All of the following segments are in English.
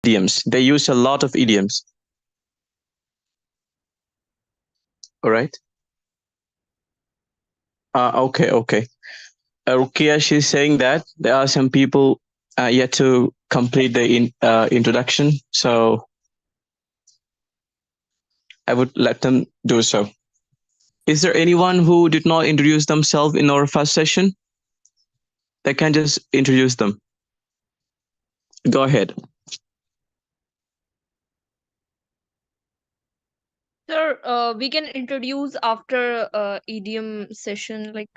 idioms. They use a lot of idioms. All right. Okay. Rukia, she's saying that there are some people yet to complete the introduction. So I would let them do so. Is there anyone who did not introduce themselves in our first session? They can just introduce them. Go ahead. Sir, we can introduce after idiom session, like.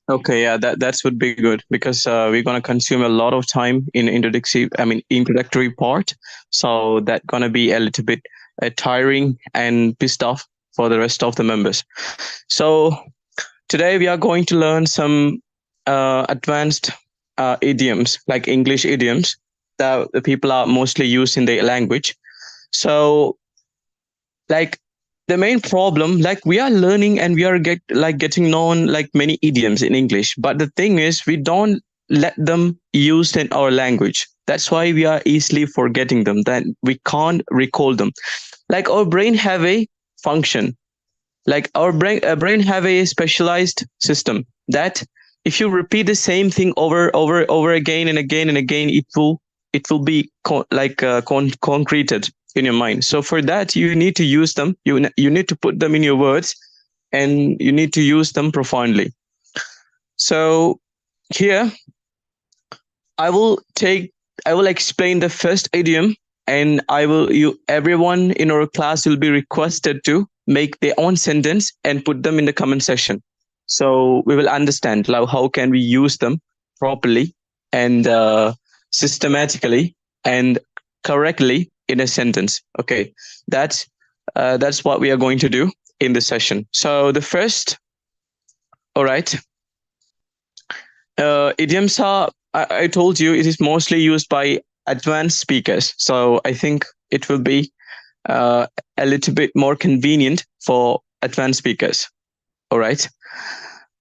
Okay, yeah, that would be good because we're gonna consume a lot of time in introductory part, so that gonna be a little bit tiring and pissed off for the rest of the members. So today we are going to learn some advanced idioms, like English idioms that the people are mostly used in their language. So, like, the main problem, like, we are learning and we are getting known like many idioms in English, but the thing is we don't let them used in our language. That's why we are easily forgetting them, that we can't recall them. Like, our brain have a function, like our brain have a specialized system that if you repeat the same thing over again and again and again, it will be concreted in your mind. So for that, you need to use them. You need to put them in your words, and you need to use them profoundly. So here I will take I will explain the first idiom, and I will you everyone in our class will be requested to make their own sentence and put them in the comment section. So we will understand how can we use them properly and systematically and correctly in a sentence. Okay, that's what we are going to do in this session. So the first, all right, idioms are, I told you, it is mostly used by advanced speakers. So I think it will be a little bit more convenient for advanced speakers. All right.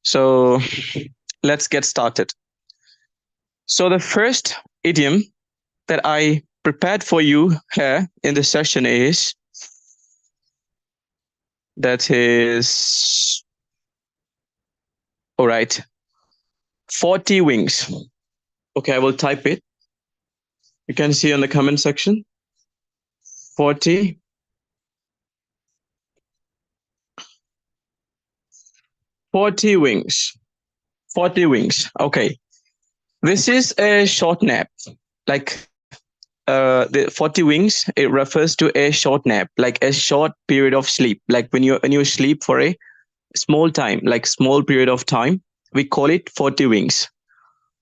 So let's get started. So the first idiom that I prepared for you here in the session is, that is, all right, 40 wings. Okay, I will type it. You can see on the comment section. 40 40 wings. 40 wings. Okay. This is a short nap. Like the 40 wings, it refers to a short nap, like a short period of sleep. Like when you sleep for a small time, like small period of time, we call it 40 wings.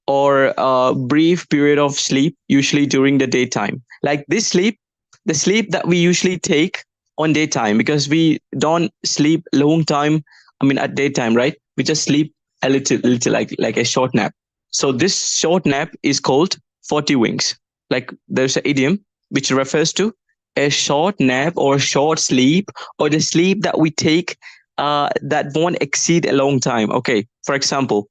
Or a brief period of sleep, usually during the daytime. Like this sleep, the sleep that we usually take on daytime, because we don't sleep long time. I mean, at daytime, right? We just sleep a little, like a short nap. So this short nap is called 40 wings. Like there's an idiom which refers to a short nap or short sleep, or the sleep that we take that won't exceed a long time. Okay, for example,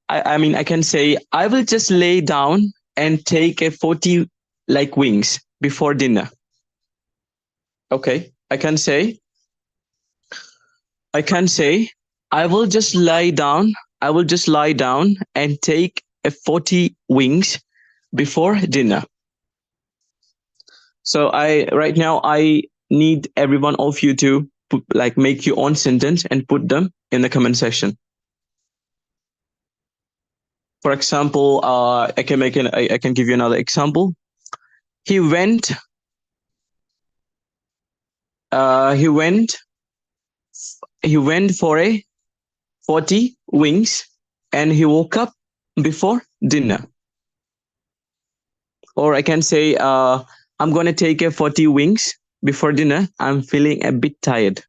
I can say I will just lay down and take a 40 like wings before dinner. Okay, I can say I will just lie down. I will just lie down and take a 40 wings before dinner. So I right now I need every one of you to make your own sentence and put them in the comment section. For example, I can give you another example. He went he went he went for a 40 wings and he woke up before dinner. Or I can say, I'm going to take a 40 wings before dinner. I'm feeling a bit tired.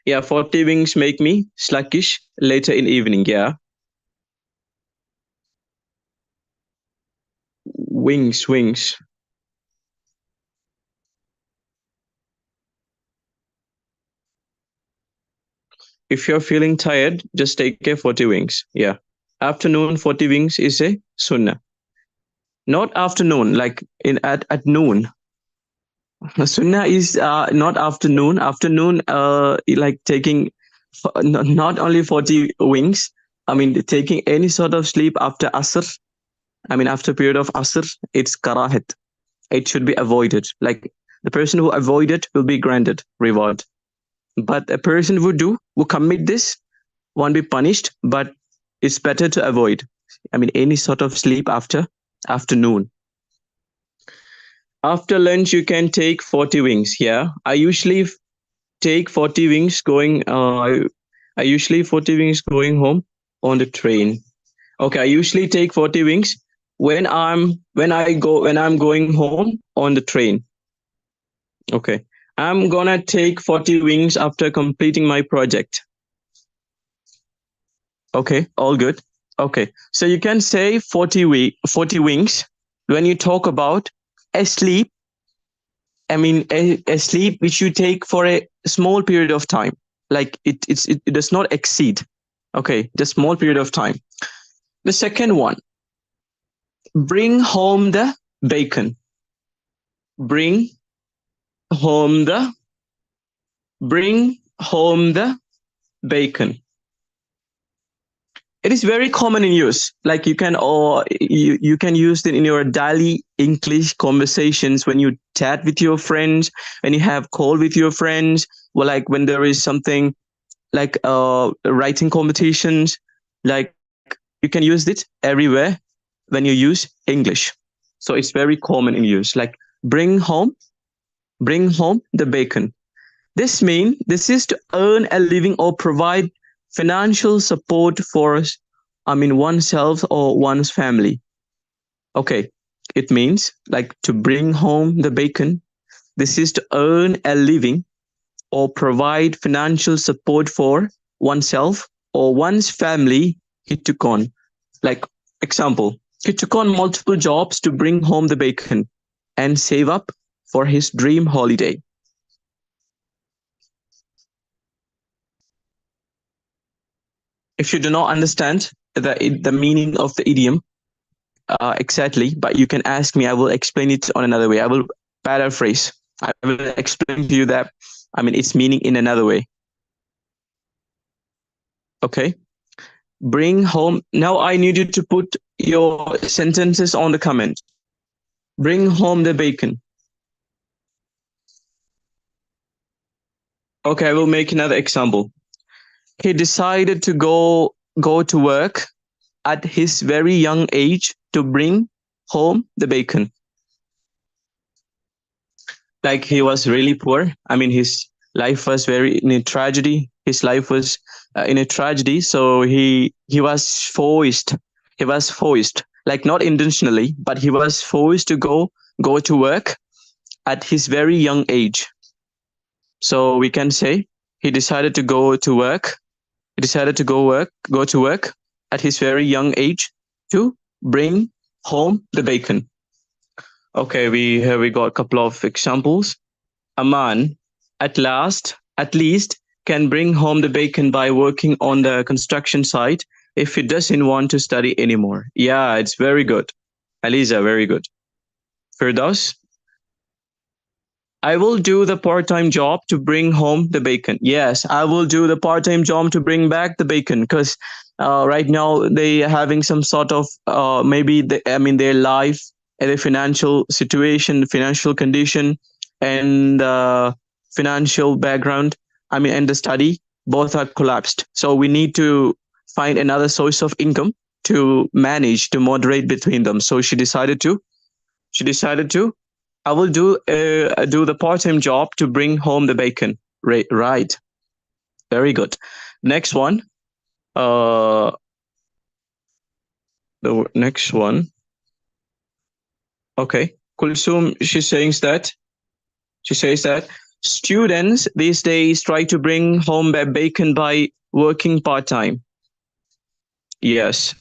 Yeah, 40 wings make me sluggish later in evening. Yeah. Wings. If you're feeling tired, just take a 40 wings. Yeah. Afternoon 40 wings is a sunnah. Not afternoon, like in at noon. Sunnah is not afternoon. Afternoon, like taking not only 40 wings. I mean, taking any sort of sleep after Asr. I mean, after period of Asr, it's karahat. It should be avoided. Like the person who avoid it will be granted reward. But a person who commit this won't be punished. But it's better to avoid. I mean, any sort of sleep after afternoon. After lunch, you can take 40 wings. Yeah, I usually take 40 wings going. I usually 40 wings going home on the train. Okay, I usually take 40 wings when I'm going home on the train. Okay, I'm gonna take 40 wings after completing my project. Okay, all good. Okay, so you can say 40 wings when you talk about a sleep. I mean, a sleep which you take for a small period of time, like it does not exceed. Okay, the small period of time. The second one, bring home the bacon. Bring home the bring home the bacon. It is very common in use. Like you can use it in your daily English conversations when you chat with your friends, when you have call with your friends, or like when there is something like writing competitions. Like you can use it everywhere when you use English. So it's very common in use. Like bring home, bring home the bacon. This is to earn a living or provide financial support for I mean oneself or one's family. Okay. It means like to bring home the bacon. This is to earn a living or provide financial support for oneself or one's family he took on. Like example, he took on multiple jobs to bring home the bacon and save up for his dream holiday. If you do not understand the meaning of the idiom exactly, but you can ask me. I will explain it on another way. I will paraphrase. I will explain to you that. I mean, its meaning in another way. Okay. Bring home. Now I need you to put your sentences on the comment. Bring home the bacon. Okay, I will make another example. He decided to go to work at his very young age to bring home the bacon. Like he was really poor. I mean, his life was very in a tragedy. His life was in a tragedy. So he was forced. He was forced, like not intentionally, but he was forced to go to work at his very young age. So we can say he decided to go to work. He decided to go to work at his very young age to bring home the bacon. Okay, we got a couple of examples. A man at least can bring home the bacon by working on the construction site if he doesn't want to study anymore. Yeah, it's very good. Aliza, very good. Firdaus, I will do the part-time job to bring home the bacon. Yes, I will do the part-time job to bring back the bacon because right now they are having some sort of maybe I mean their life and their financial situation, financial condition, and financial background. I mean, and the study both are collapsed. So we need to find another source of income to manage to moderate between them. So she decided to I will do the part-time job to bring home the bacon. Right. Very good. Next one. Uh, the next one. Okay. Kulsum, she says that students these days try to bring home their bacon by working part-time. Yes,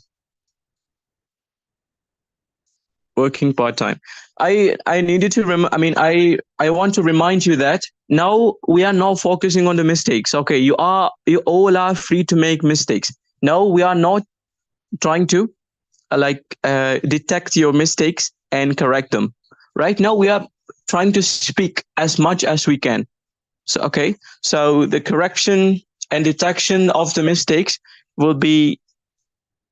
working part-time. I needed to I mean I want to remind you that now we are not focusing on the mistakes. Okay, you all are free to make mistakes. No, we are not trying to detect your mistakes and correct them. Right now, we are trying to speak as much as we can. So, okay, so the correction and detection of the mistakes will be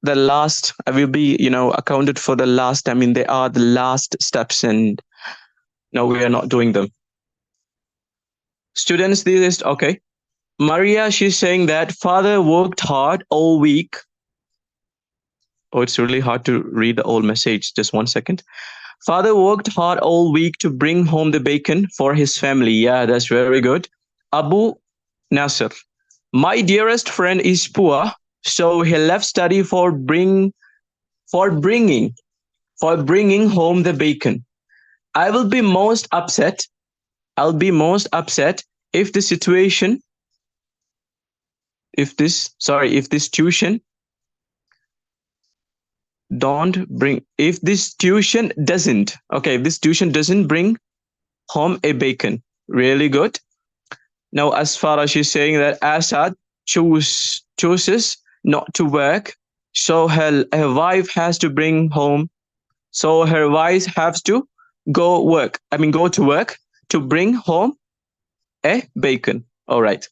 the last, will be, accounted for the last. I mean, they are the last steps, and no, we are not doing them. Students, this is okay. Maria, she's saying that father worked hard all week. Oh, it's really hard to read the whole message. Just 1 second. Father worked hard all week to bring home the bacon for his family. Yeah, that's very good. Abu Nasser. My dearest friend is poor, so he left study for bringing for bringing home the bacon. I will be most upset. I'll be most upset if the situation if this tuition don't bring if this tuition doesn't okay if this tuition doesn't bring home a bacon. Really good. Now, as far as she's saying that Assad chooses not to work, so her wife has to bring home. So her wife has to go to work to bring home a bacon. All right.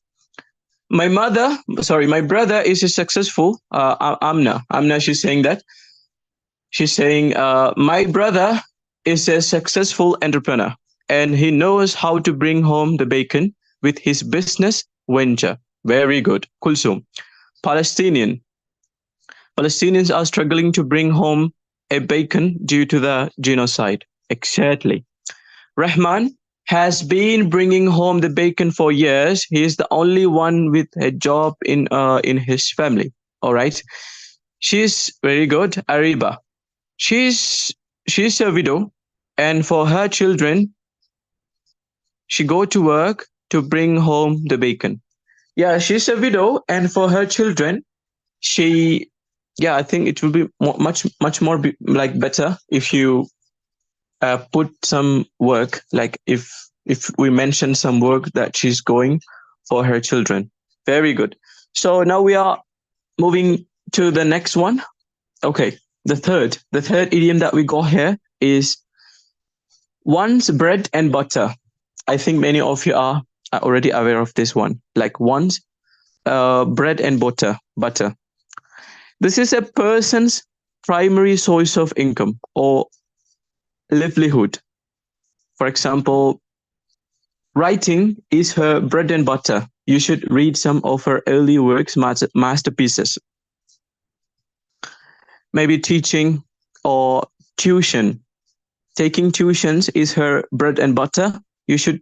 My brother is a successful. Amna, she's saying that. She's saying, my brother is a successful entrepreneur and he knows how to bring home the bacon with his business venture. Very good. Kulsum. Palestinian. Palestinians are struggling to bring home a bacon due to the genocide. Exactly. Rahman has been bringing home the bacon for years. He is the only one with a job in his family. All right. She's very good. Ariba. She's she's a widow, and for her children, she go to work to bring home the bacon. Yeah, she's a widow, and for her children, she yeah, I think it will be much more like better if you put some work, like if we mention some work that she's going for her children. Very good. So now we are moving to the next one. Okay, the third idiom that we got here is once bread and butter. I think many of you are already aware of this one. Like once bread and butter. This is a person's primary source of income or livelihood. For example, writing is her bread and butter. You should read some of her early works, masterpieces. Maybe teaching or tuition. Taking tuitions is her bread and butter. You should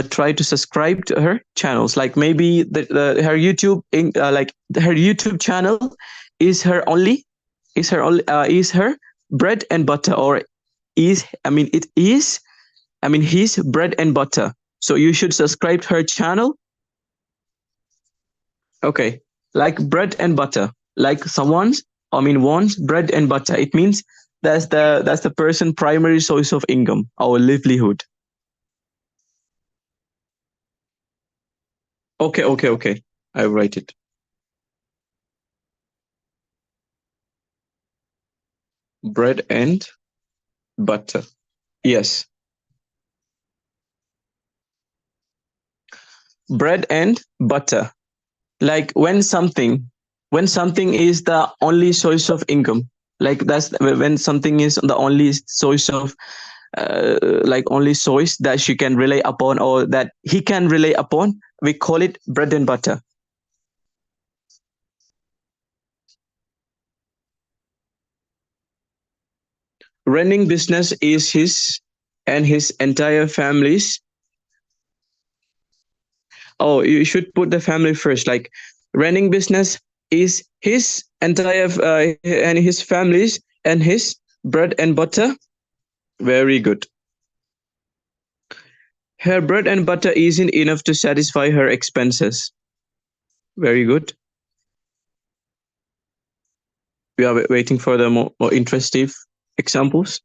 try to subscribe to her channels. Like maybe her her YouTube channel is her bread and butter, or is I mean it is I mean his bread and butter. So you should subscribe to her channel. Okay, like bread and butter, like wants bread and butter. It means that's the person primary source of income, our livelihood. Okay. I write it. Bread and butter. Yes, bread and butter. Like when something is the only source of income. Like that's when something is the only source of only source that she can rely upon or that he can rely upon. We call it bread and butter. Running business is his and his entire family's. Oh, you should put the family first. Like running business is his entire and his family's and his bread and butter. Very good. Her bread and butter isn't enough to satisfy her expenses. Very good. We are waiting for the more interesting examples.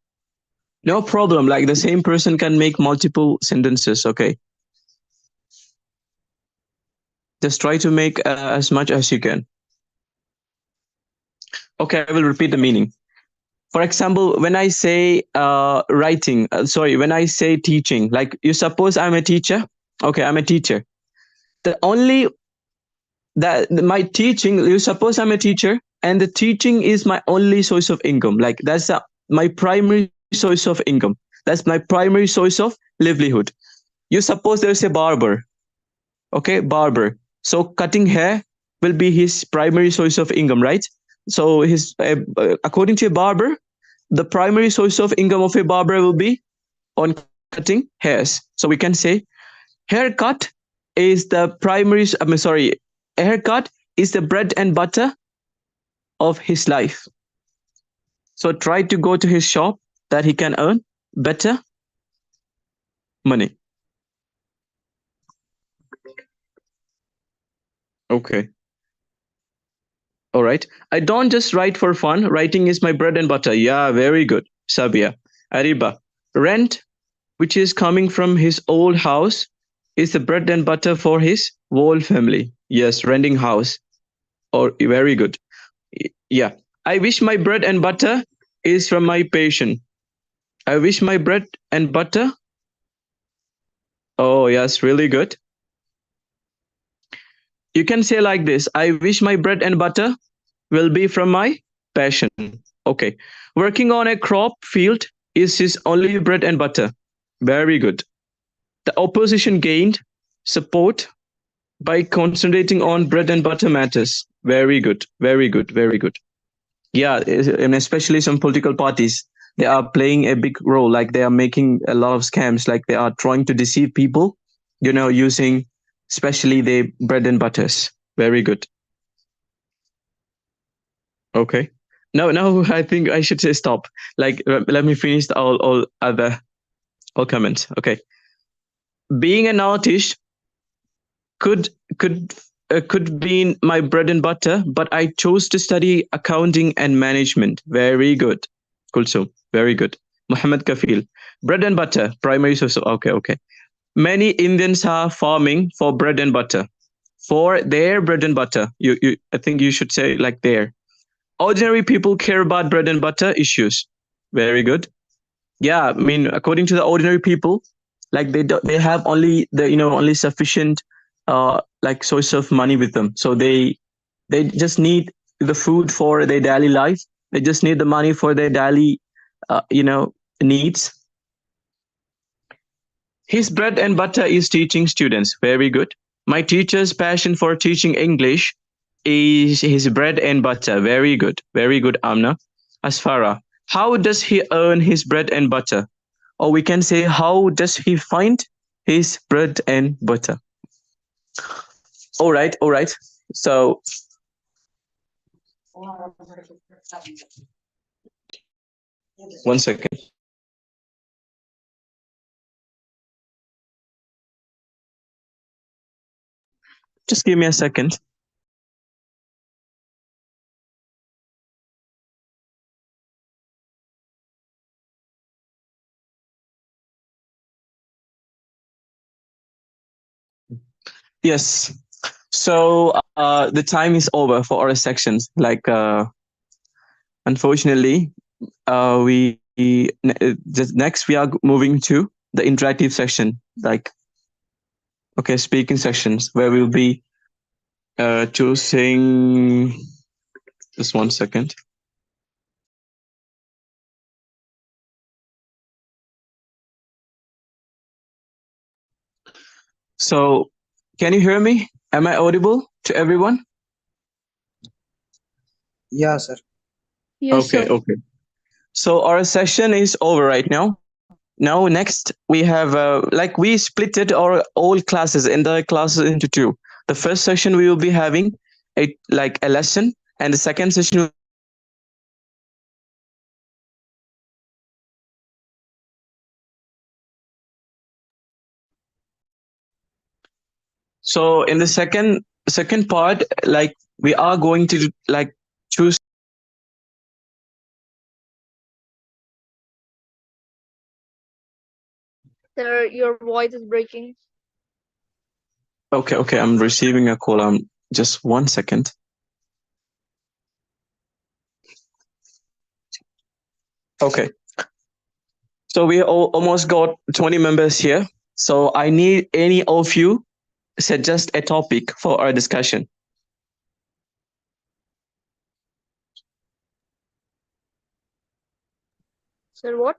No problem. Like the same person can make multiple sentences. Okay. Just try to make as much as you can. Okay, I will repeat the meaning. For example, when I say writing, sorry, when I say teaching, like you suppose I'm a teacher. Okay, I'm a teacher. The only that my teaching, you suppose I'm a teacher, and the teaching is my only source of income. Like my primary source of income. That's my primary source of livelihood. You suppose there's a barber. Okay, barber. So cutting hair will be his primary source of income, right? So according to a barber, the primary source of income of a barber will be on cutting hairs. So we can say haircut is the primary. I mean, sorry, a haircut is the bread and butter of his life. So try to go to his shop that he can earn better money. Okay. All right. I don't just write for fun. Writing is my bread and butter. Yeah, very good. Sabia. Ariba. Rent, which is coming from his old house, is the bread and butter for his whole family. Yes, renting house. Or very good. Yeah. I wish my bread and butter is from my patient. I wish my bread and butter. Oh, yes, really good. You can say like this: I wish my bread and butter will be from my passion. Okay. Working on a crop field is his only bread and butter. Very good. The opposition gained support by concentrating on bread and butter matters. Very good. Very good. Very good. Yeah, and especially some political parties, they are playing a big role. Like they are making a lot of scams. Like they are trying to deceive people, using especially the bread and butters. Very good. Okay. No, I think I should say stop. Like, let me finish all comments. Okay. Being an artist could could could be my bread and butter, but I chose to study accounting and management. Very good. Kulsum. Very good. Muhammad Kafil. Bread and butter, primary source. Okay, okay. Many Indians are farming for bread and butter. For their bread and butter. I think you should say like their. Ordinary people care about bread and butter issues. Very good. Yeah, I mean, according to the ordinary people, like they have only only sufficient like source of money with them. So they just need the food for their daily life. They just need the money for their daily needs. His bread and butter is teaching students. Very good. My teacher's passion for teaching English is his bread and butter. Very good. Very good, Amna. Asfara. How does he earn his bread and butter? Or we can say, how does he find his bread and butter? All right, all right. So, one second. Just give me a second. Yes. So the time is over for our sections. Like, unfortunately, just next we are moving to the interactive section, like okay, speaking sections where we'll be choosing. Just one second. So, can you hear me? Am I audible to everyone? Yeah, sir. Yes, Okay, sir. okay. So our session is over right now. Now next we have like we split it our all classes, entire classes into two. The first session we will be having a lesson, and the second session will be having a interactive session. So in the second part, like we are going to like choose. Sir, your voice is breaking. Okay, okay, I'm receiving a call. Just one second. Okay. So we almost got 20 members here. So I need any of you suggest a topic for our discussion. Sir, what?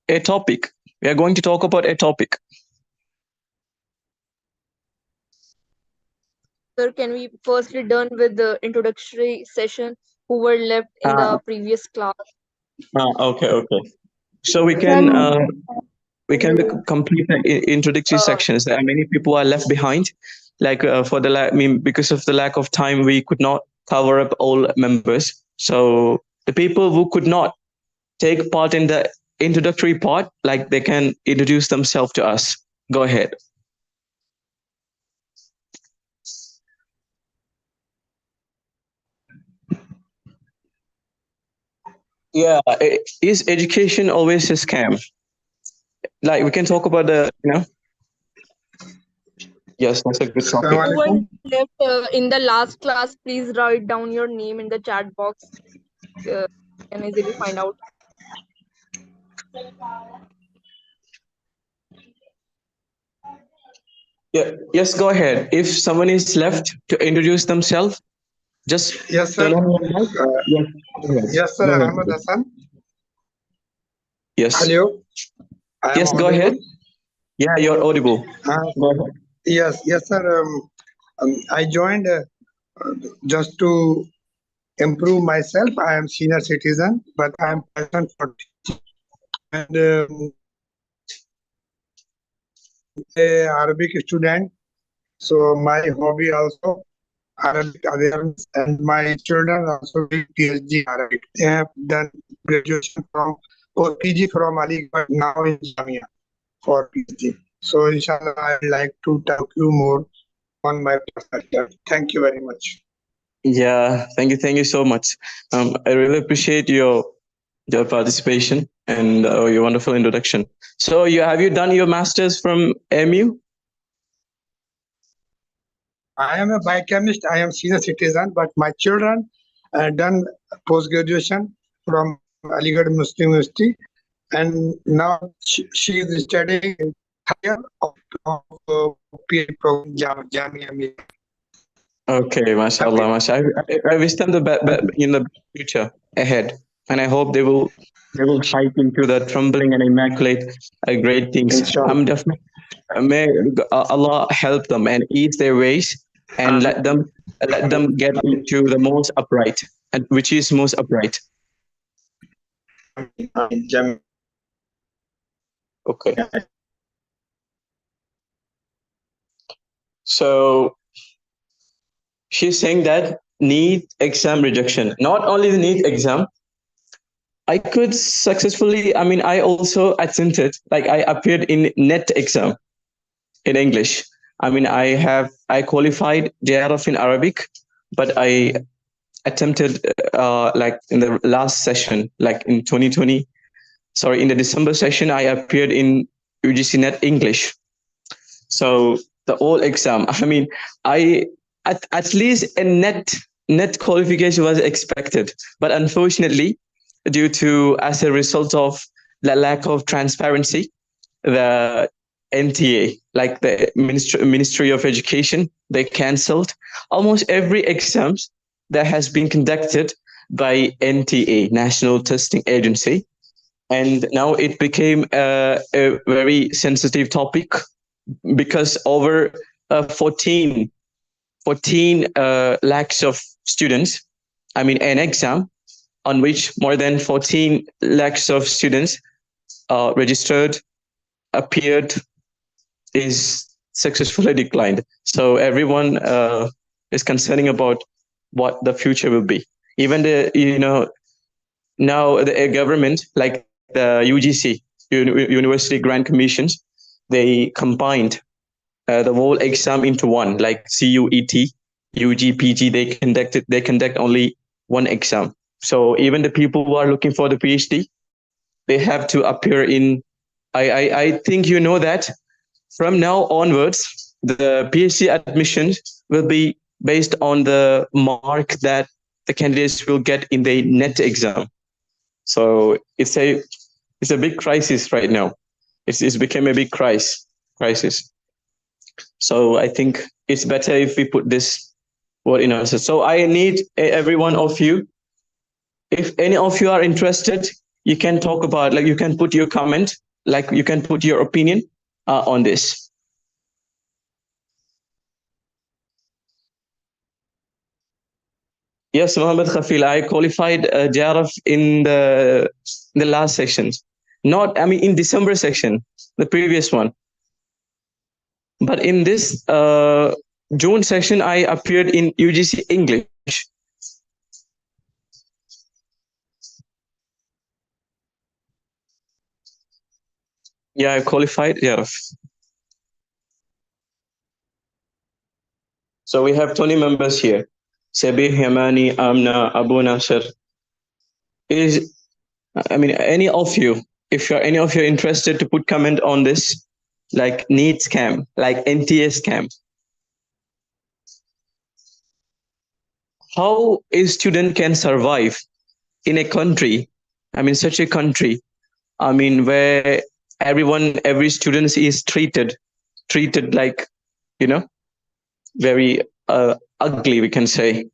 A topic. We are going to talk about a topic. Sir, can we firstly done with the introductory session who were left in Uh, the previous class? okay, okay. So Can we can complete the introductory uh, sections. There are many people are left behind. Like for the I mean, because of the lack of time, we could not cover up all members. So the people who could not take part in the introductory part, like they can introduce themselves to us. Go ahead. Yeah, is education always a scam? Like we can talk about the, yes, that's a good topic. who were Assalamualaikum. left in the last class, please write down your name in the chat box. Uh, can easily find out. Yeah, yes, go ahead. If someone is left to introduce themselves, just Yes, sir. turn on your mic. Yes, go ahead. Yes, sir. Go Ahmed ahead. Hassan. Yes, Hello. I am yes, go ahead. audible. Yeah, you're audible. Uh, Go ahead. yes, yes, sir. I joined just to improve myself. I am senior citizen, but I am passionate for teaching. And a Arabic student. So my hobby also Arabic awareness, and my children also did PhD in Arabic. They have done graduation from or PG from Aligarh, now in Jamia for PhD. So inshallah, I would like to talk you more on my perspective. Thank you very much. Yeah, thank you so much. I really appreciate your participation and your wonderful introduction. So, you done your masters from MU? I am a biochemist. I am senior citizen, but my children done post graduation from Aligarh Muslim University, and now she is studying in third year of PhD program Jamia Millia. Okay, mashallah, Happy. mashallah. I wish them the in the future ahead, and I hope they will hike into the trembling and immaculate great things. Inshallah. I'm definitely may Allah help them and ease their ways and Amen. let them get into the most upright, and which is most upright. Amen. Amen. Okay, so she's saying that NEET exam rejection, not only the NEET exam, I could successfully, I mean, I also attempted, like I appeared in NET exam in English. I mean, I qualified JRF in Arabic, but I attempted like in the last session, like in 2020, sorry, in the December session, I appeared in UGC NET English. So the whole exam, I mean, I at least a net qualification was expected, but unfortunately, due to as a result of the lack of transparency, the NTA, like the Ministry of Education, they cancelled almost every exams that has been conducted by NTA, National Testing Agency, and now it became a very sensitive topic because over 14 lakhs of students, I mean, an exam on which more than 14 lakhs of students registered, appeared, is successfully declined. So everyone is concerning about what the future will be. Even now the government, like the UGC, University Grant Commissions, they combined the whole exam into one, like CUET, UGPG. They conduct only one exam. So even the people who are looking for the PhD, they have to appear in. I think you know that from now onwards, the PhD admissions will be based on the mark that the candidates will get in the NET exam. So it's a big crisis right now. It's become a big crisis. So I think it's better if we put this word in answer. So I need every one of you. If any of you are interested, you can talk about, like, you can put your comment, like you can put your opinion on this. Yes, Mohammed Khafil, I qualified JRF in the last sections. Not, I mean, in December section, the previous one. But in this June section, I appeared in UGC English. Yeah, I qualified JRF. So we have 20 members here. Sabih, Yamani, Amna, Abu Nasser. Is, I mean, any of you, if you're any of you interested to put comment on this, like NEET scam, like NTA scam, how a student can survive in a country, I mean, such a country, I mean, where every student is treated like, you know, very ugly, we can say.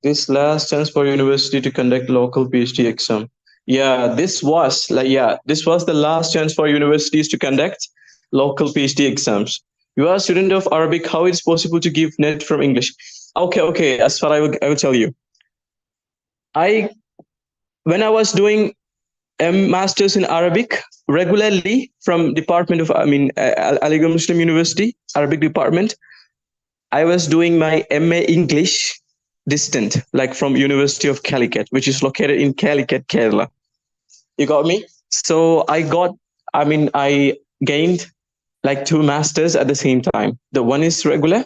This last chance for university to conduct local PhD exam. Yeah, this was the last chance for universities to conduct local PhD exams. You are a student of Arabic. How it's possible to give net from English? Okay. As far I will tell you. I When I was doing a master's in Arabic regularly from Department of, I mean, Aligarh Muslim University Arabic department. I was doing my MA English distant, like from University of Calicut, which is located in Calicut, Kerala. You got me? So I gained like two masters at the same time. The one is regular,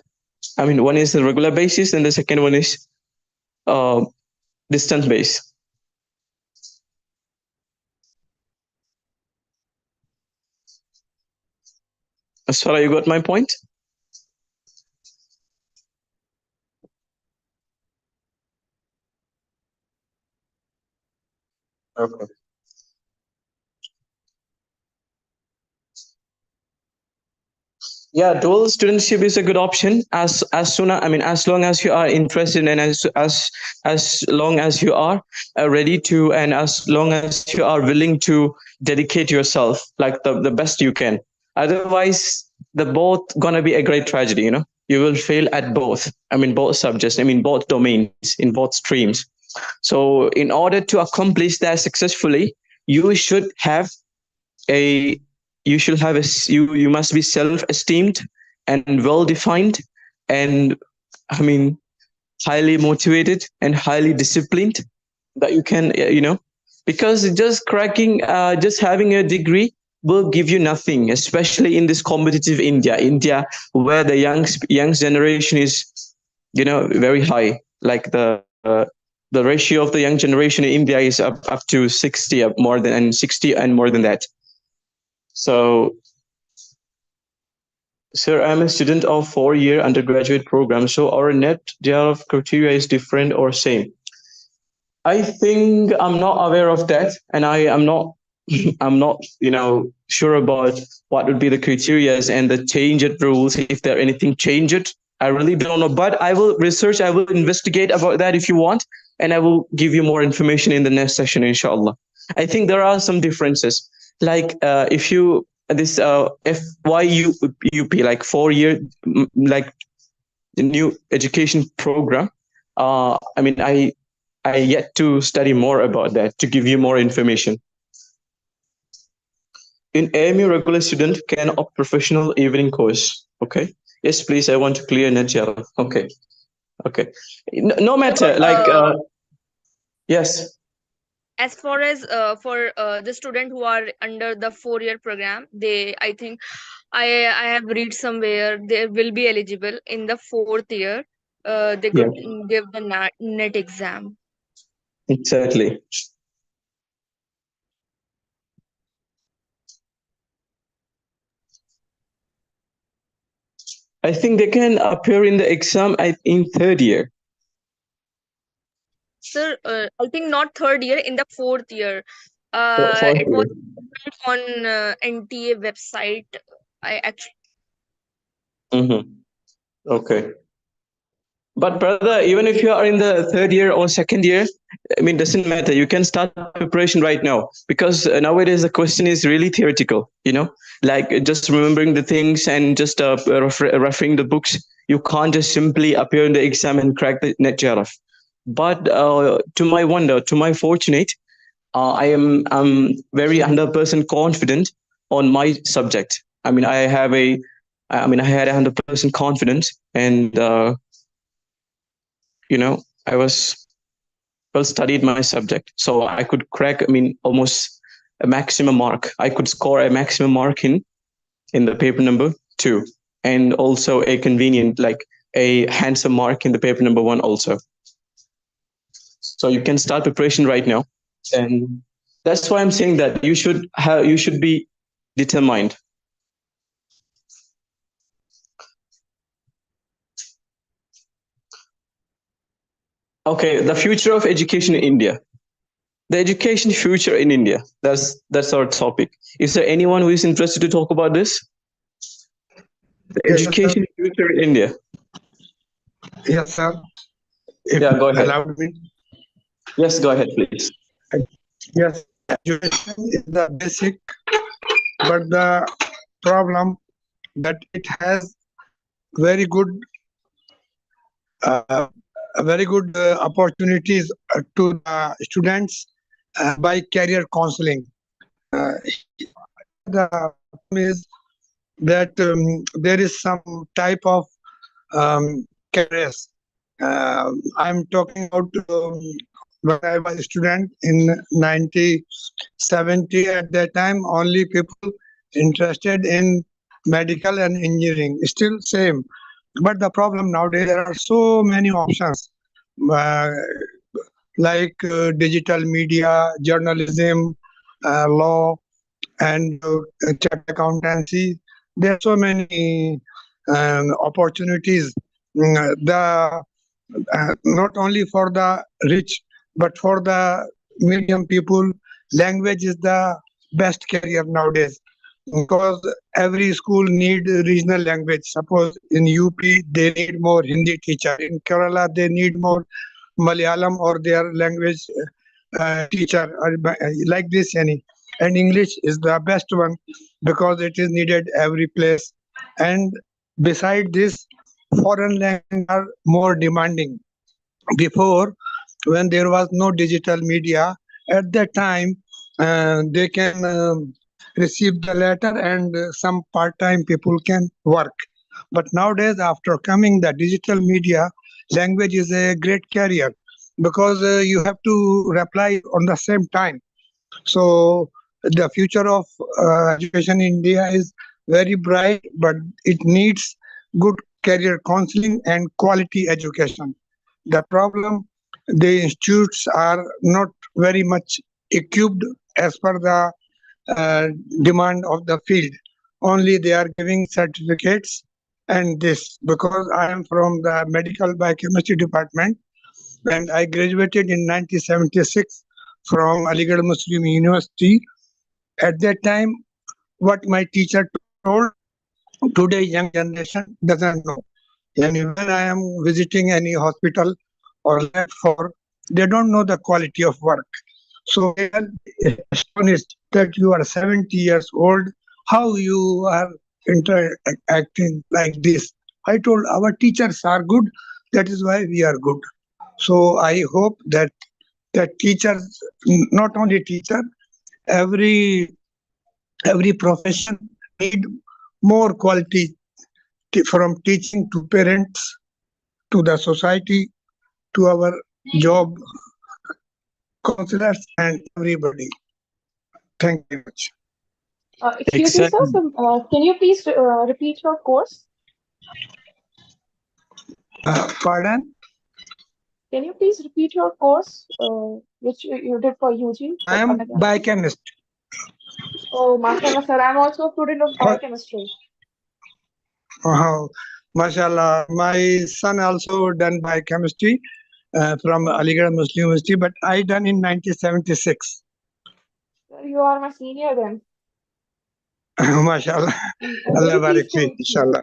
one is a regular basis, and the second one is uh, distance base. Sorry, you got my point? Okay. Yeah, dual studentship is a good option as long as you are interested, and as long as you are ready to, and as long as you are willing to dedicate yourself like the best you can. Otherwise, the both gonna be a great tragedy. You will fail at both. Both subjects. Both domains in both streams. So in order to accomplish that successfully, you should have a you must be self-esteemed and well defined, and I mean highly motivated and highly disciplined, that you can, because just having a degree will give you nothing, especially in this competitive India, where the young generation is, very high. Like the ratio of the young generation in India is up to 60, more than, and 60 and more than that. So, sir, I'm a student of 4-year undergraduate program. So our net JRF criteria is different or same? I think I'm not aware of that, and I am not. I'm not, sure about what would be the criterias and the changed rules, if there anything changed. I really don't know, but I will research. I will investigate about that if you want, and I will give you more information in the next session, inshallah. I think there are some differences, like if you this FYUP, like 4-year, like the new education program. I yet to study more about that to give you more information. In AMU, regular student can opt professional evening course. Okay. Yes, please. I want to clear net. Okay. Okay. No matter. Like, yes. As far as for the student who are under the 4-year program, they, I think, I have read somewhere they will be eligible in the 4th year. They Yeah. could give the net exam. Exactly. I think they can appear in the exam in 3rd year. Sir, I think not third year, in the fourth year. Fourth It was year. on NTA website. I actually Mm-hmm. Okay. But brother, even if you are in the third year or second year, I mean, doesn't matter. You can start preparation right now because nowadays the question is really theoretical. Like just remembering the things and just referring the books. You can't just simply appear in the exam and crack the net JRF. But to my wonder, to my fortunate, I'm very 100% confident on my subject. I had 100% confidence, and I was well studied my subject, so I could crack. Almost a maximum mark. I could score a maximum mark in the paper number 2, and also a convenient, like a handsome mark in the paper number 1 also. So you can start preparation right now, and that's why I'm saying that you should be determined. Okay, the future of education in India. The education future in India. That's our topic. Is there anyone who is interested to talk about this? The Yes, sir. education future in India. Yes, sir. If Yeah, go ahead. allowed me. Yes, go ahead, please. Yes, education is the basic, but the problem that it has very good, uh, very good opportunities to the students by career counseling. The problem is that there is some type of careers. I'm talking about when I was a student in 1970. At that time, only people interested in medical and engineering. Still same, but the problem nowadays there are so many options, uh, like digital media, journalism, law, and chartered accountancy. There are so many opportunities. The not only for the rich, but for the medium people, language is the best career nowadays, because every school need regional language. Suppose in UP they need more Hindi teacher, in Kerala they need more Malayalam or their language teacher, or like this any. And English is the best one because it is needed every place. And beside this, foreign language are more demanding. Before, when there was no digital media, at that time they can receive the letter, and some part-time people can work. But nowadays, after coming the digital media, language is a great carrier, because you have to reply on the same time. So the future of education in India is very bright, but it needs good career counseling and quality education. The problem, the institutes are not very much equipped as per the uh, demand of the field. Only they are giving certificates and this, because I am from the medical biochemistry department, and I graduated in 1976 from Aligarh Muslim University. At that time, what my teacher told, today young generation doesn't know. And when I am visiting any hospital or lab for, they don't know the quality of work. So they are astonished that you are 70 years old, how you are interacting like this. I told our teachers are good, that is why we are good. So I hope that teachers, not only teacher, every profession need more quality, from teaching to parents to the society to our job counselors and everybody. Thank you very much. Excuse me, sir. Exactly. Can you please repeat your course? Pardon? Can you please repeat your course, which you did for UG I for am undergraduate? biochemist. Oh, mashallah, sir. I'm also a student of Oh, biochemistry. wow. Mashallah. My son also done biochemistry. from Aligarh Muslim University, but I done in 1976. Sir, you are my senior then. MashaAllah. I'm Allah very barik pleased fi, to see. inshallah.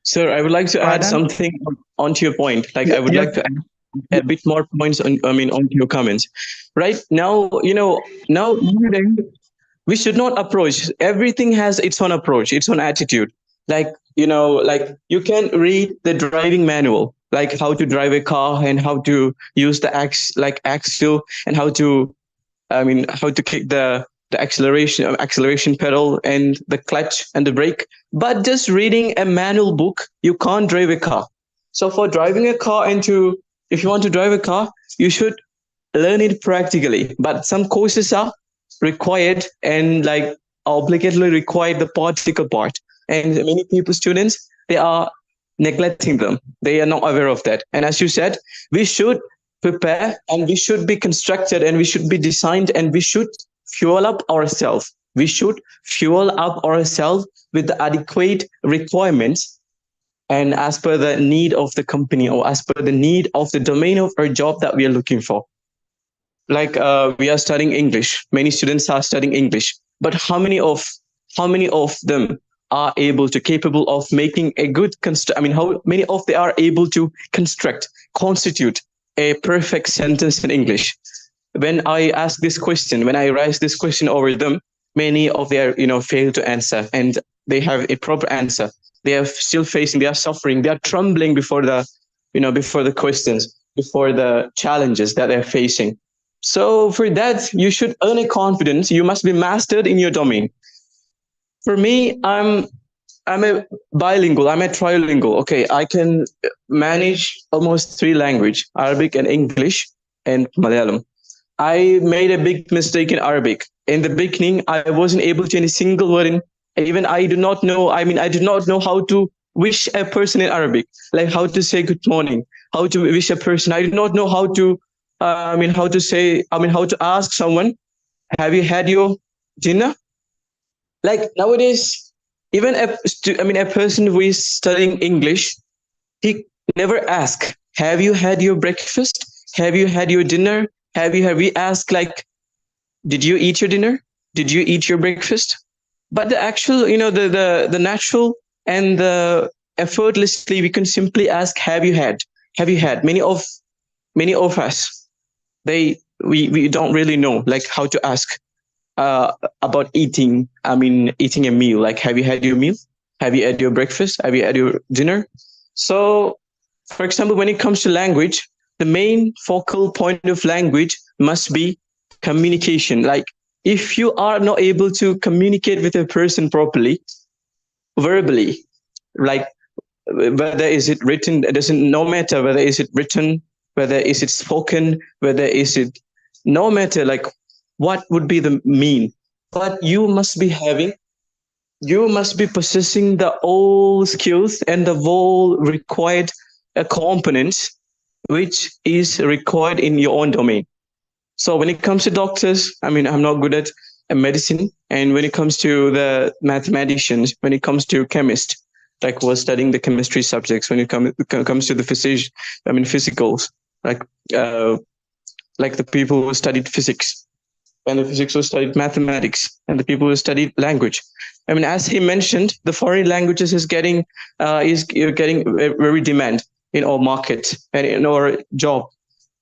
Sir, I would like to add Pardon? something onto your point. Like I would Yes. like to add a bit more points on, I mean, onto your comments. Right now, now we should not approach. Everything has its own approach, its own attitude. Like, like you can read the driving manual, like how to drive a car and how to use the axle and how to, I mean, how to kick the acceleration pedal and the clutch and the brake. But just reading a manual book, you can't drive a car. So for driving a car and if you want to drive a car, you should learn it practically. But some courses are required and like obligatorily required the practical part. And many people, students, they are neglecting them. They are not aware of that. And as you said, we should prepare and we should be constructed and we should be designed and we should fuel up ourselves. We should fuel up ourselves with the adequate requirements and as per the need of the company or as per the need of the domain of our job that we are looking for. Like we are studying English. Many students are studying English, but how many of them are able to capable of making a good I mean, how many of they are able to constitute a perfect sentence in English? When I ask this question, when I raise this question over them, many of them, fail to answer, and they have a proper answer. They are still facing, they are suffering, they are trembling before the questions, before the challenges that they're facing. So for that, you should earn a confidence. You must be mastered in your domain. For me, I'm a bilingual. I'm a trilingual. Okay, I can manage almost three language: Arabic and English and Malayalam. I made a big mistake in Arabic. In the beginning, I wasn't able to any single word in. Even I do not know. I mean, I do not know how to wish a person in Arabic, like how to say good morning, how to wish a person. I do not know how to. I mean, how to say. I mean, how to ask someone, "Have you had your dinner?" Like nowadays, even a person who is studying English, he never ask, "Have you had your breakfast? Have you had your dinner? Have you asked like, did you eat your dinner? Did you eat your breakfast?" But the actual, the natural and the effortlessly, we can simply ask, "Have you had? Have you had?" Many of us, we don't really know like how to ask uh, about eating. I mean, eating a meal. Like, have you had your meal? Have you had your breakfast? Have you had your dinner? So, for example, when it comes to language, the main focal point of language must be communication. Like, if you are not able to communicate with a person properly, verbally, like whether is it written, it doesn't no matter whether is it written, whether is it spoken, whether is it no matter like what would be the mean, but you must be possessing the all skills and the all required components which is required in your own domain. So when it comes to doctors, I mean, I'm not good at medicine. And when it comes to the mathematicians, when it comes to chemists, like was studying the chemistry subjects, when it comes to the physicals, like uh, like the people who studied physics, and the physics who studied mathematics, and the people who studied language. I mean, as he mentioned, the foreign languages is getting very demand in our market and in our job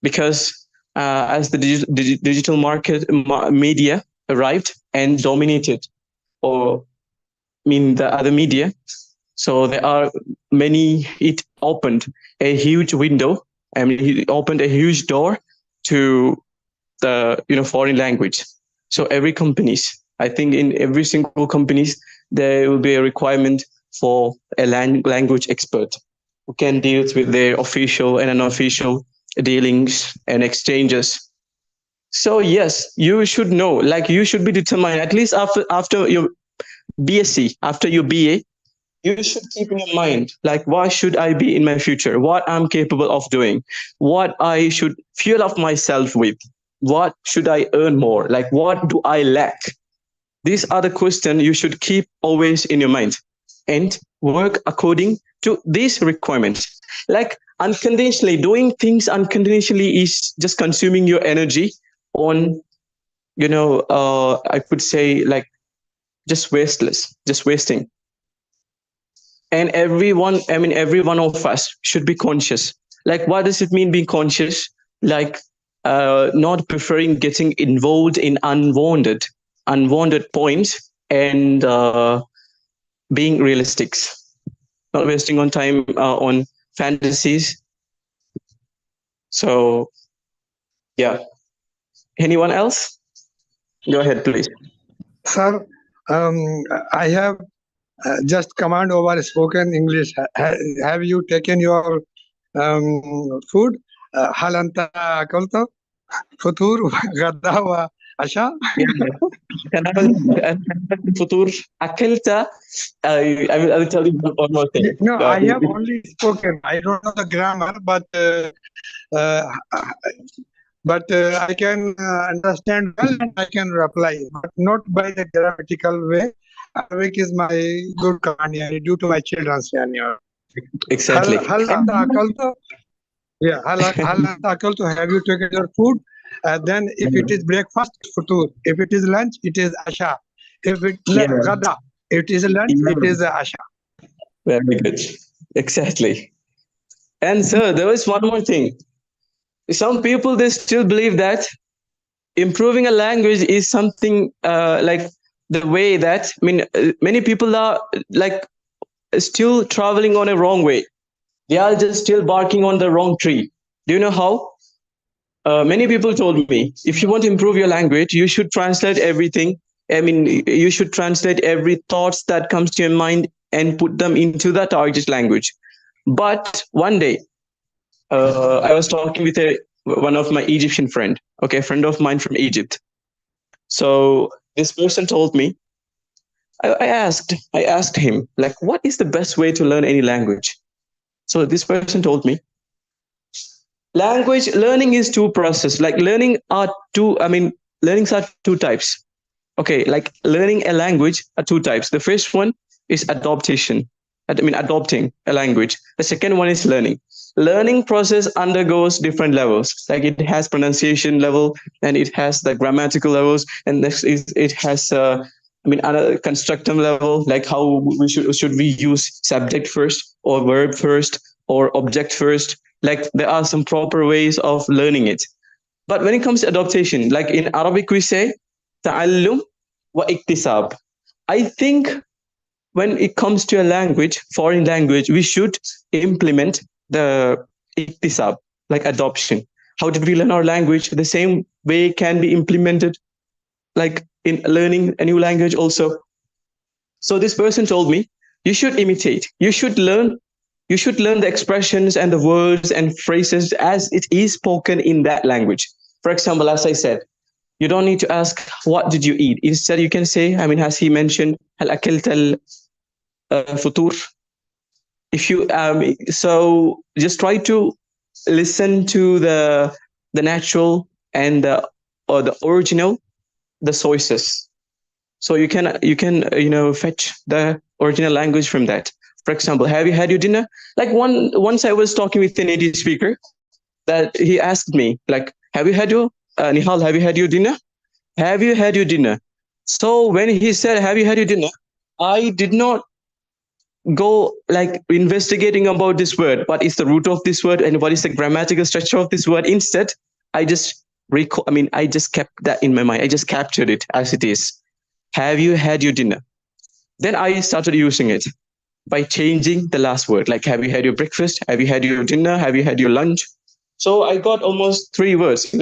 because as the digital media arrived and dominated, or I mean the other media, so there are many. It opened a huge window. I mean, it opened a huge door to the foreign language. So every companies, I think in every single companies, there will be a requirement for a language expert who can deal with their official and unofficial dealings and exchanges. So yes, you should know, like you should be determined at least after your BSc, after your BA, you should keep in your mind like what should I be in my future, what I'm capable of doing, what I should fuel up myself with, what should I earn more, like what do I lack. These are the questions you should keep always in your mind and work according to these requirements. Like unconditionally. Doing things unconditionally is just consuming your energy on, I could say, like, just wasteless, just wasting. And every one of us should be conscious. Like, what does it mean being conscious? Like, not preferring getting involved in unwanted points, and being realistic, not wasting on time on fantasies. So yeah, anyone else? Go ahead, please. Sir, um, I have just command over spoken English. Have you taken your food? هل أنت أكلت فطور غدا وعشاء؟ Yeah. تناول الفطور أكلت. I will tell you one more thing. No, I have only spoken. I don't know the grammar, uh, but I can understand well and I can reply, but not by the grammatical way. Arabic is my good command yani, due to my children's yani. Exactly. هل أنت أكلت? Yeah, هل أنت أكلت? Have you taken your food? Then if it is breakfast, futur. If it is lunch, it is asha. If it Yeah. غدا, it is lunch, it is asha. Very good. Exactly. And sir, there was one more thing. Some people, they still believe that improving a language is something like the way that, many people are like still traveling on a wrong way. They are just still barking on the wrong tree. Do you know how? Many people told me, if you want to improve your language, you should translate everything. You should translate every thoughts that comes to your mind and put them into the target language. But one day, I was talking with one of my Egyptian friend, okay, a friend of mine from Egypt. So this person told me, I asked him, like, what is the best way to learn any language? So this person told me, language learning is two process. Like, learnings are two types. Okay, like learning a language are two types. The first one is adaptation. Adopting a language. The second one is learning. Learning process undergoes different levels. Like, it has pronunciation level, and it has the grammatical levels, and next is it has another constructive level, like how we should we use subject first or verb first or object first. Like, there are some proper ways of learning it. But when it comes to adaptation, like in Arabic we say ta'allum wa iktisab. I think when it comes to a language, foreign language, we should implement the iktisab, like adoption. How did we learn our language? The same way can be implemented, like in learning a new language also. So this person told me, you should imitate. You should learn the expressions and the words and phrases as it is spoken in that language. For example, as I said, you don't need to ask, what did you eat? Instead, you can say, as he mentioned, هل أكلت الفطور? If you so just try to listen to the natural and the original, the sources. So you can fetch the original language from that. For example, have you had your dinner? Like, once I was talking with a native speaker, that he asked me, like, have you had your Nihal, have you had your dinner? Have you had your dinner? So when he said, have you had your dinner? I did not go like investigating about this word. What is the root of this word and what is the grammatical structure of this word? Instead, I just I just kept that in my mind. I just captured it as it is. Have you had your dinner? Then I started using it by changing the last word. Like, have you had your breakfast? Have you had your dinner? Have you had your lunch? So I got almost three words.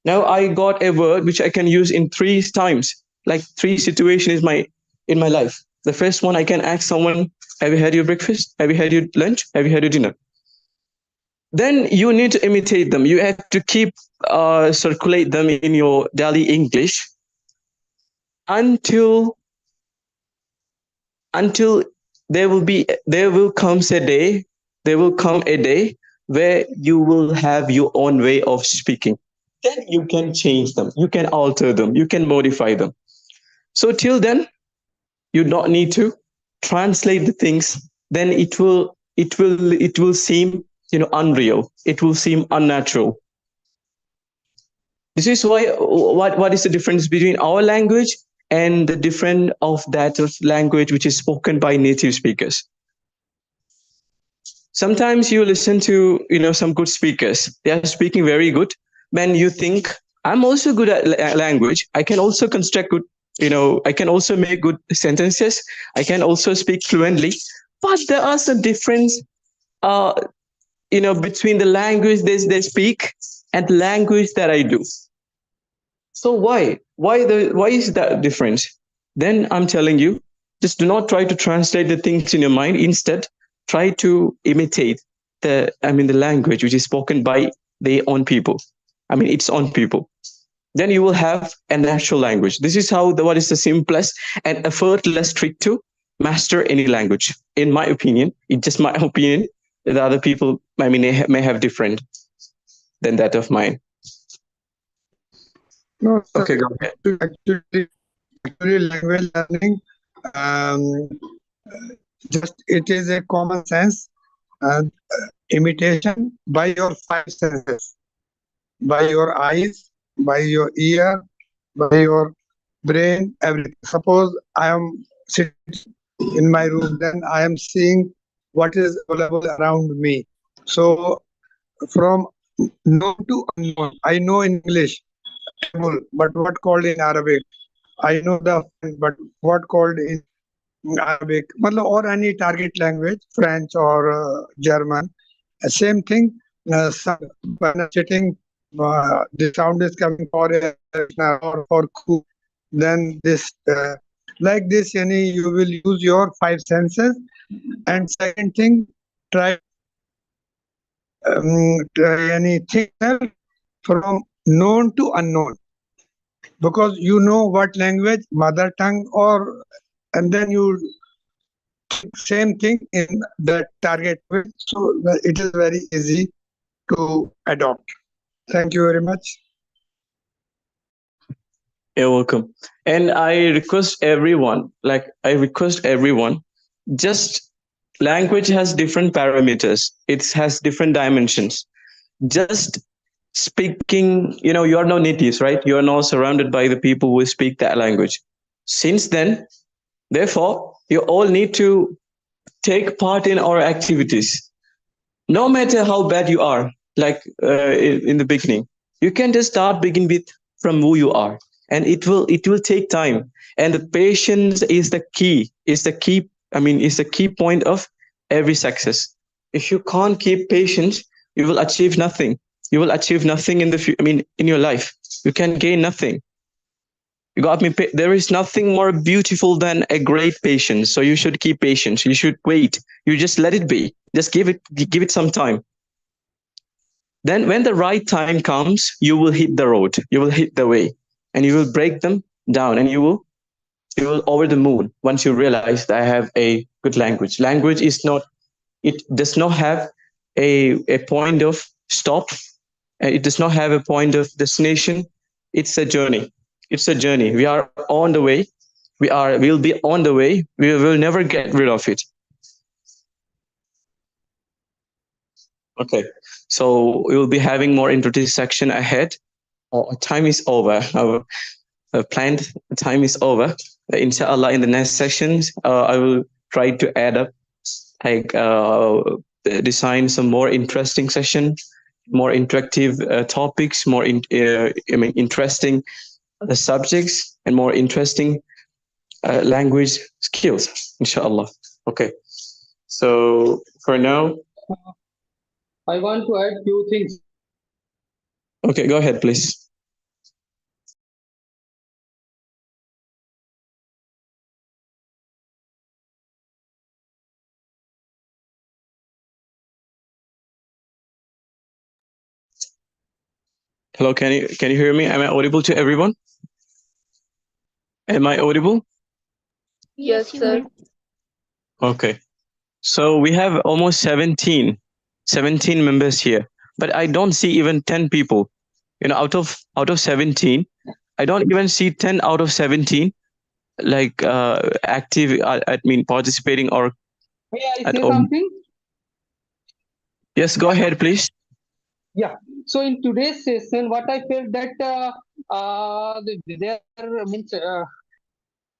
Now I got a word which I can use in three times, like three situations in my life. The first one, I can ask someone, have you had your breakfast? Have you had your lunch? Have you had your dinner? Then you need to imitate them. You have to keep circulate them in your daily English until there will come a day where you will have your own way of speaking. Then you can change them, you can alter them, you can modify them. So till then, you don't need to translate the things. Then it will seem unreal. It will seem unnatural. This is why what is the difference between our language and the different of that of language which is spoken by native speakers. Sometimes you listen to some good speakers. They are speaking very good. When you think I'm also good at language, I can also construct good. I can also make good sentences. I can also speak fluently. But there are some difference. Uh, between the language they speak and the language that I do. So why is that difference? Then I'm telling you, just do not try to translate the things in your mind. Instead, try to imitate the language which is spoken by their own people. Its own people. Then you will have a natural language. This is how what is the simplest and effortless trick to master any language. In my opinion, it's just my opinion. The other people, may have different than that of mine. No, sir. Okay, go ahead. Actually, language learning, um, just it is a common sense imitation by your five senses, by your eyes, by your ear, by your brain, everything. Suppose I am sitting in my room, then I am seeing what is available around me. So from known to unknown, I know in English, able, but what called in Arabic? I know the but what called in Arabic, or any target language, French or German. Same thing. When I'm sitting, the sound is coming for a or for coup. Then this, like this, you will use your five senses. And second thing, try anything from known to unknown, because you know what language, mother tongue, or and then you same thing in the target language. So it is very easy to adopt. Thank you very much. You're welcome. And I request everyone, just language has different parameters. It has different dimensions. Just speaking, you are no natives, right? You are not surrounded by the people who speak that language. Since then, therefore, you all need to take part in our activities. No matter how bad you are, like in the beginning, you can just start begin with from who you are, and it will take time. And the patience is the key point of every success. If you can't keep patience, you will achieve nothing. You will achieve nothing in your life. You can gain nothing. You got me. There is nothing more beautiful than a great patience. So you should keep patience. You should wait. You just let it be. Just give it some time. Then when the right time comes, you will hit the road. You will hit the way, and you will break them down, and you will over the moon once you realize that I have a good language. Language is not. It does not have a point of stop. It does not have a point of destination. It's a journey. It's a journey. We are on the way. We'll be on the way. We will never get rid of it. Okay. So we will be having more into this section ahead. Time is over. Our planned time is over. Inshallah, in the next sessions, I will try to add up, like design some more interesting session, more interactive topics, more interesting subjects, and more interesting language skills, inshallah. Okay. So for now, I want to add few things. okay, go ahead, please. Hello, can you hear me? Am I audible to everyone? Am I audible? Yes, you sir. are. Okay. So we have almost 17 members here, but I don't see even 10 people. Out of 17, I don't even see 10 out of 17 like active. I mean, participating or May I at say all. something? Yes, go ahead, please. Yeah. So in today's session, what I felt that there means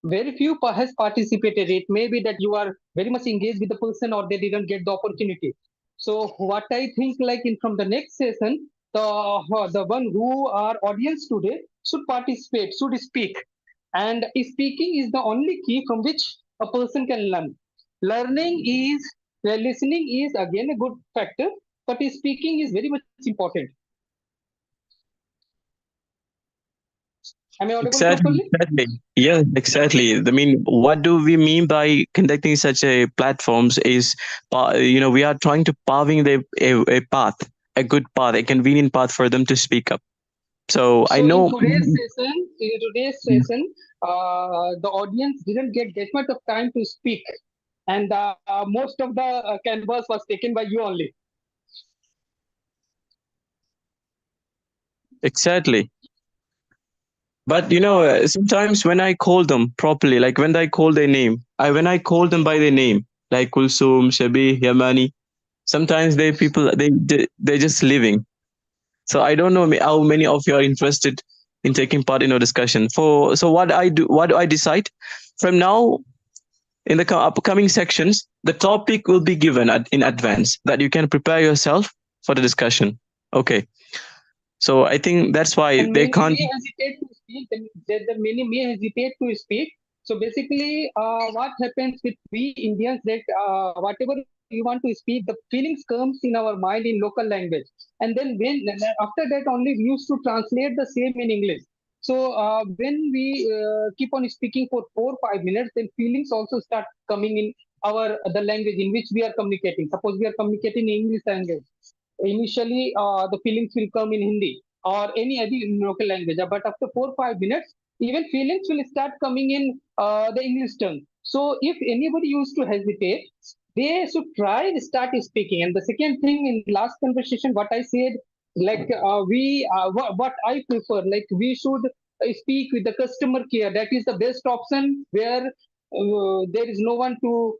very few has participated. It may be that you are very much engaged with the person, or they didn't get the opportunity. So what I think, like in from the next session, the one who are audience today should participate, should speak, and speaking is the only key from which a person can learn. Learning is listening is again a good factor, but speaking is very much important. Am I audible Exactly, properly? exactly. Yes, exactly. I mean, what do we mean by conducting such a platforms is, we are trying to paving a path, a good path, a convenient path for them to speak up. So I So in know. today's session, the audience didn't get that much of time to speak, and most of the canvas was taken by you only. Exactly. But sometimes when I call them properly, like when I call their name, when I call them by their name, like Kulsum, Shabi, Yamani, sometimes they're just leaving. So I don't know how many of you are interested in taking part in our discussion. So what do I decide? From now in the upcoming sections, the topic will be given in advance that you can prepare yourself for the discussion. Okay. So I think that's why And they many can't. may hesitate to speak. The many may hesitate to speak. So basically, what happens with we Indians that whatever you want to speak, the feelings comes in our mind in local language, and then when after that only we used to translate the same in English. So when we keep on speaking for 4 5 minutes, then feelings also start coming in our the language in which we are communicating. Suppose we are communicating in English language. Initially, the feelings will come in Hindi or any other local language. But after 4 5 minutes, even feelings will start coming in the English tongue. So if anybody used to hesitate, they should try and start speaking. And the second thing in last conversation, what I said, like what I prefer, like we should speak with the customer care. That is the best option where there is no one to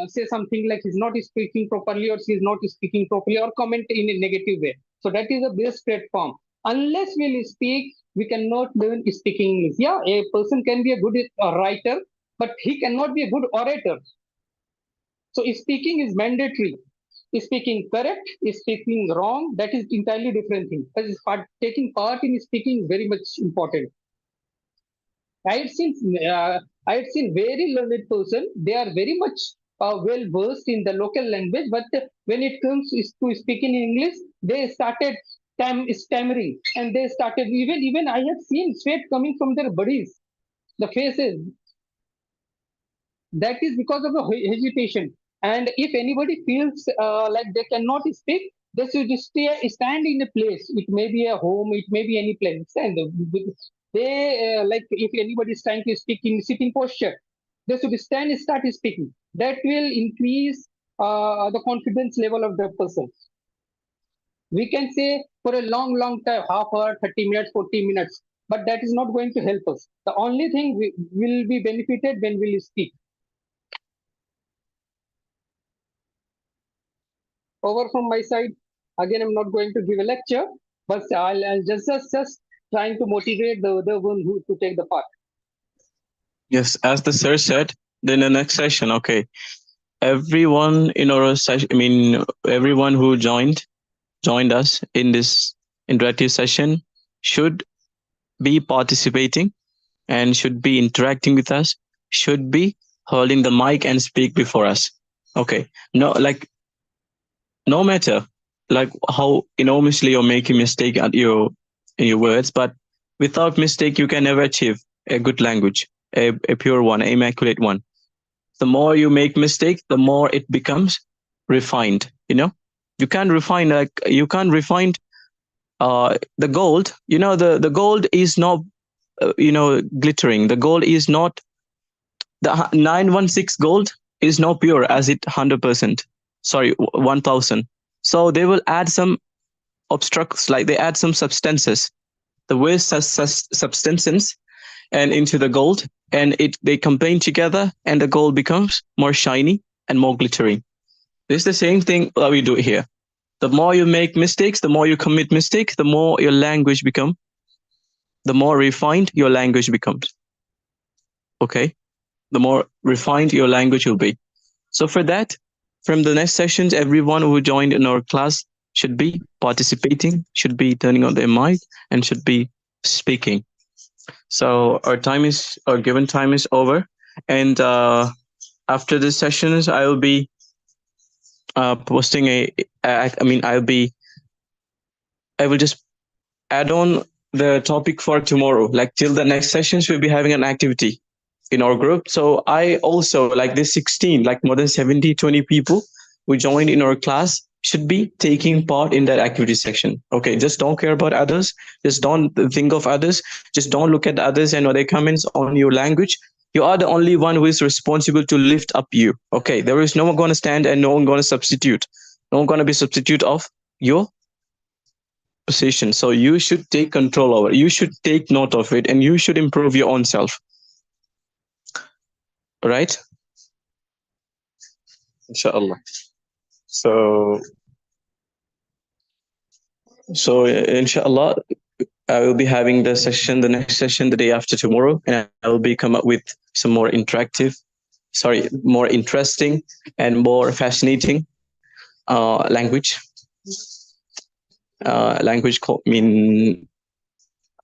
say something like he's not speaking properly or she's not speaking properly or comment in a negative way. So that is the best platform. Unless we'll speak, we cannot learn speaking English. Yeah, a person can be a good writer, but he cannot be a good orator. So speaking is mandatory. Speaking correct, speaking wrong, that is entirely different thing. But taking part in speaking is very much important. I had seen I had seen very learned person. They are very much well versed in the local language, but when it comes to speaking in English, they started stammering, and they started even I have seen sweat coming from their bodies, the faces. That is because of the hesitation. And if anybody feels like they cannot speak, they should stand in a place. It may be a home, it may be any place. Stand. They like if anybody is trying to speak in sitting posture, they should stand and start speaking. That will increase the confidence level of the person. We can say for a long time, half hour, 30 minutes, 40 minutes, but that is not going to help us. The only thing we will be benefited when we speak. Over from my side. Again, I'm not going to give a lecture, but I'll just trying to motivate the other one who to take the part. Yes, as the sir said, then the next session, okay. Everyone in our session, I mean, everyone who joined us in this interactive session should be participating and should be interacting with us, should be holding the mic and speak before us. Okay. No, like no matter like how enormously you're making mistake at your in your words, but without mistake you can never achieve a good language, a pure one, an immaculate one. The more you make mistakes, the more it becomes refined. You can't refine the gold. The gold is not glittering. The gold is not the 916 gold is not pure as it 100%. Sorry, 1000. So they will add some obstructs, like they add some substances, the waste substances, and into the gold, and they combine together, and the gold becomes more shiny and more glittering. This is the same thing that we do here. The more you make mistakes, the more you commit mistake, the more your language become, the more refined your language becomes. Okay, the more refined your language will be. So for that, from the next sessions, everyone who joined in our class should be participating, should be turning on their mic, and should be speaking. So our given time is over, and after this sessions, I will be posting I will just add on the topic for tomorrow. Like till the next sessions, we'll be having an activity in our group. So I also like this 16, like more than 70, 20 people who joined in our class should be taking part in that activity section. Okay, just don't care about others. Just don't think of others. Just don't look at others and their comments on your language. You are the only one who is responsible to lift up you. Okay, there is no one going to stand and no one going to substitute. No one going to be substitute of your position. So you should take control over it. You should take note of it and you should improve your own self. Right? Inshallah. So inshallah, I will be having the next session, the day after tomorrow, and I will be come up with some more interesting and more fascinating language. Language called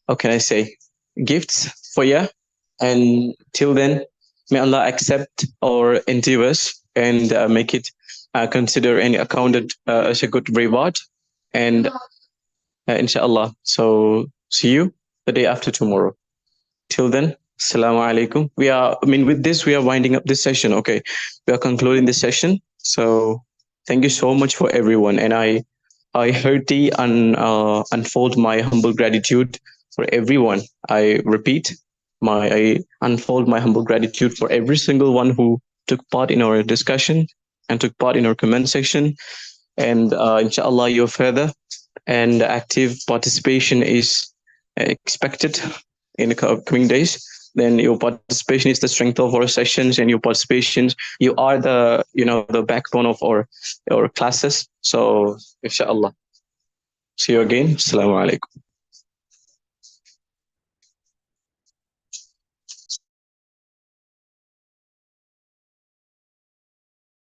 how can I say, gifts for you. And till then, may Allah accept our endeavors and make it consider and accounted as a good reward. And inshallah, so see you the day after tomorrow. Till then, assalamu alaikum. With this, we are winding up this session. Okay, we are concluding this session. So thank you so much for everyone. And I heartily unfold my humble gratitude for everyone. I repeat, I unfold my humble gratitude for every single one who took part in our discussion and took part in our comment section. And inshallah, your further and active participation is expected in the coming days. Then your participation is the strength of our sessions, and your participations, you are the backbone of our classes. So inshallah, see you again. Assalamu alaikum.